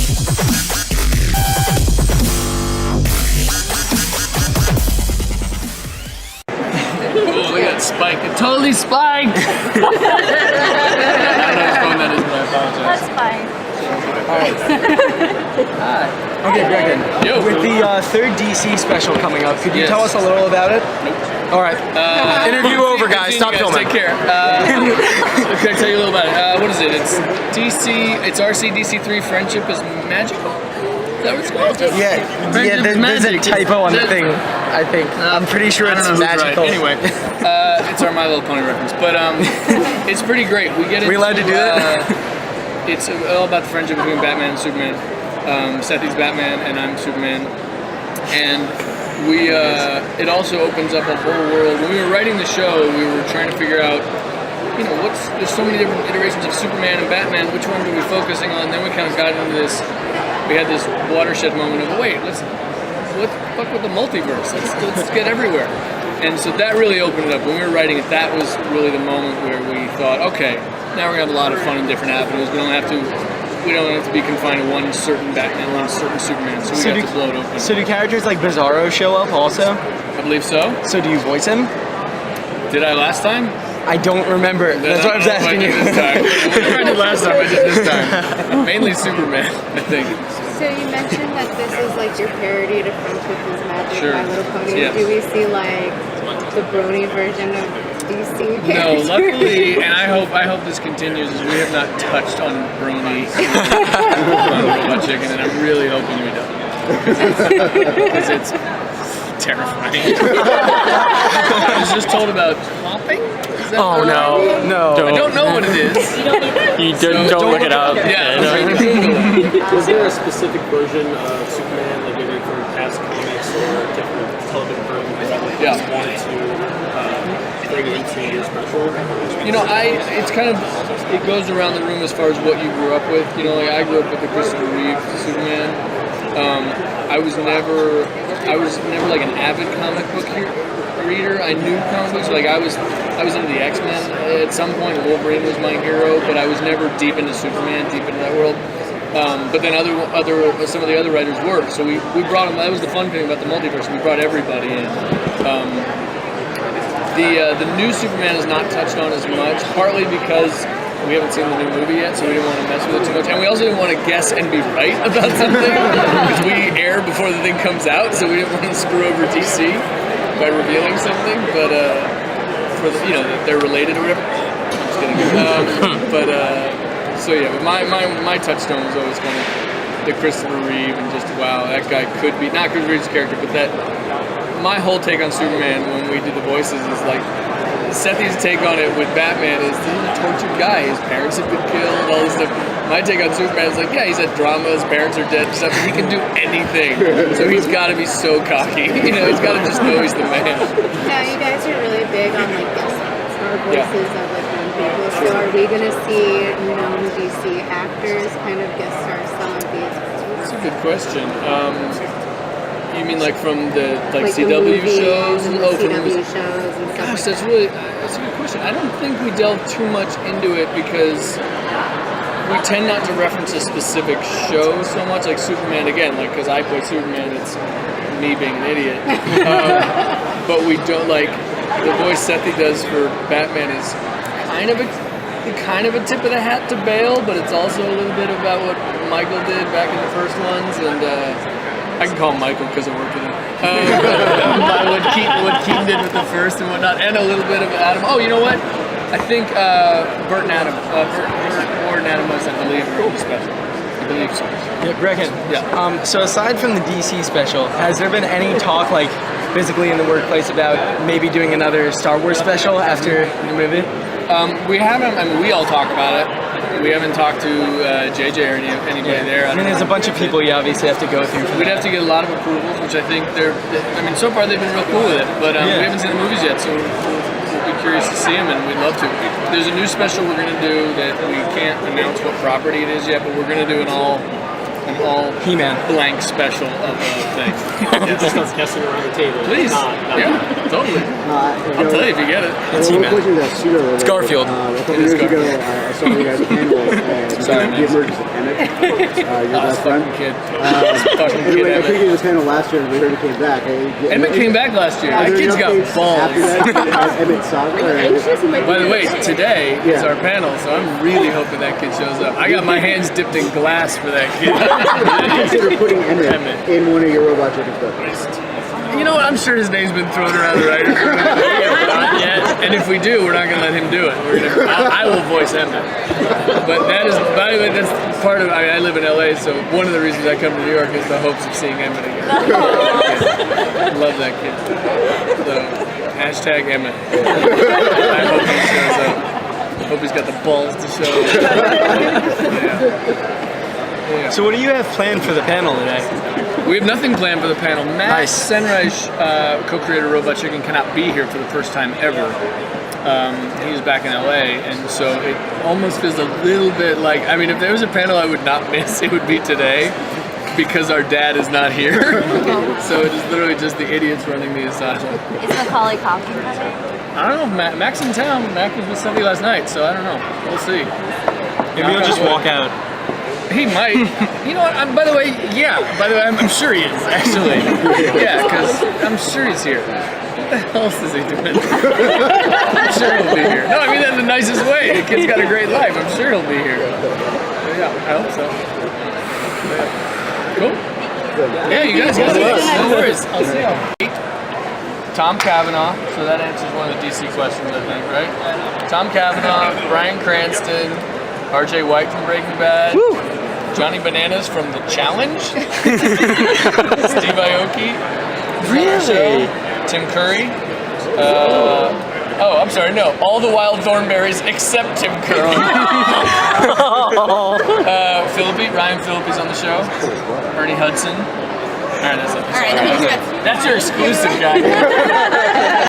Oh, we got spiked. It totally spiked! I don't know whose phone that is, but I apologize. That's fine. Alright. Okay, Breckin. Yo. With the third DC special coming up, could you tell us a little about it? Alright. Interview over, guys. Stop filming. Take care. Okay, I'll tell you a little about it. What is it? It's DC, it's RC DC3 Friendship is Magical? Is that what it's called? Yeah, there's a typo on the thing, I think. I'm pretty sure it's magical. Right. Anyway, it's our My Little Pony reference, but it's pretty great. We get it. We allowed to do that? It's all about the friendship between Batman and Superman. Sethi's Batman and I'm Superman, and we it also opens up a whole world. When we were writing the show, we were trying to figure out, you know, there's so many different iterations of Superman and Batman. Which one are we focusing on? Then we kind of got into this. We had this watershed moment of, wait, let's fuck with the multiverse. Let's get everywhere. And so that really opened it up. When we were writing it, that was really the moment where we thought, okay, now we're gonna have a lot of fun in different avenues. We don't have to be confined to one certain Batman, one certain Superman. So we have to blow it open. So do characters like Bizarro show up also? I believe so. So do you voice him? Did I last time? I don't remember. That's why I was asking you. This time. I did last time, I did this time. Mainly Superman, I think. So you mentioned that this is like your parody to Friendship is Magic, Sure. My Little Pony. Yes. Do we see like the brony version of DC No, characters? luckily, and I hope this continues, is we have not touched on Brony on Robot Chicken, and I'm really hoping we don't. Because it's terrifying. I was just told about hopping? Is that Oh no. I don't know what it is. You don't look it up. Yeah. Was there a specific version of Superman, like maybe from past comics or different television programs that you just wanted to bring into your special? You know, it goes around the room as far as what you grew up with. You know, like I grew up with the Christopher Reeve Superman. I was never like an avid comic book reader. I knew comic books. Like I was into the X-Men at some point. Wolverine was my hero, but I was never deep into Superman, deep into that world. But then some of the other writers were. So we brought them. That was the fun thing about the multiverse. We brought everybody in. The new Superman is not touched on as much, partly because we haven't seen the new movie yet, so we didn't want to mess with it too much. And we also didn't want to guess and be right about something, because we air before the thing comes out, so we didn't want to screw over DC by revealing something. But for the, that they're related or whatever. I'm just kidding. So yeah, but my touchstone was always kind of the Christopher Reeve, and just wow, that guy could be not Christopher Reeve's character, but that my whole take on Superman when we did the voices is like Sethi's take on it with Batman is he's a tortured guy. His parents have been killed, all this stuff. My take on Superman is like, yeah, he's had drama, his parents are dead and stuff, but he can do anything. So he's got to be so cocky. He's got to just know he's the man. Now you guys are really big on like guest star voices of like known people. So are we gonna see known DC actors kind of guest star some of these? That's a good question. You mean like from the like CW the shows? and the CW shows and stuff. Gosh, that's a good question. I don't think we delve too much into it because we tend not to reference a specific show so much. Like Superman, again, like because I play Superman, it's me being an idiot. But we don't like the voice Sethi does for Batman is kind of a tip of the hat to Bale, but it's also a little bit about what Michael did back in the first ones, and I can call him Michael because I worked with him. What Keaton did with the first and whatnot, and a little bit of Adam. Oh, you know what? I think Bert and Adam, Bert and Adam was, I believe, were the special. I believe so. Yeah, Breckin. Yeah. So aside from the DC special, has there been any talk, like physically in the workplace, about maybe doing another Star Wars special after the movie? We haven't. I mean, we all talk about it. We haven't talked to JJ or anybody there. I mean, there's a bunch of people you obviously have to go through. We'd have to get a lot of approvals, which I think so far they've been real cool with it. But we haven't seen the movies yet, so we'll be curious to see them, and we'd love to. There's a new special we're going to do that we can't announce what property it is yet, but we're going to do an all an all He-Man. blank special of a thing. You just start guessing around the table. Please. Not Yeah, totally. I'll tell you if you get it. It's He-Man. It's Garfield. A couple It is years ago, Garfield. I saw you guys panel and Sorry, man. the emergence of Emmett, your best friend. Fucking kid. Fucking kid Anyway, I think Emmett. you just panel last year and we heard he came back. Emmett came back last year. That kid's got balls. After that, Emmett saga. By the way, today is our panel, so I'm really hoping that kid shows up. I got my hands dipped in glass for that kid. Consider putting Emmett in one of your Robot Chicken films. You know what? I'm sure his name's been thrown around the writers' room, but not yet. And if we do, we're not going to let him do it. I will voice Emmett. But that is, by the way, that's part of. I live in LA, so one of the reasons I come to New York is the hopes of seeing Emmett again. Love that kid. So hashtag Emmett. I hope he shows up. Hope he's got the balls to show up. So what do you have planned for the panel today? We have nothing planned for the panel. Matt Senreich, co-creator of Robot Chicken, cannot be here for the first time ever. He's back in LA, and so it almost feels a little bit like, I mean, if there was a panel I would not miss, it would be today, because our dad is not here. So it is literally just the idiots running the asylum. Is Macaulay Culkin coming? I don't know if Mac's in town. Mac was with somebody last night, so I don't know. We'll see. Maybe he'll just walk out. He might. You know what? By the way, I'm sure he is, actually. Yeah, because I'm sure he's here. What the hell else is he doing? I'm sure he'll be here. No, I mean that in the nicest way. The kid's got a great life. I'm sure he'll be here. Yeah, I hope so. Yeah. Cool. Yeah, you guys got us. No worries. I'll see y'all. Tom Cavanaugh. So that answers one of the DC questions, I think, right? Tom Cavanaugh, Bryan Cranston, R.J. White from Breaking Bad. Woo! Johnny Bananas from The Challenge. Steve Aoki. Really? Tim Curry. I'm sorry, no. All the Wild Thornberrys except Tim Curry. Ryan Phillippe's on the show. Ernie Hudson. All right, that's it. All right, That's your exclusive guy.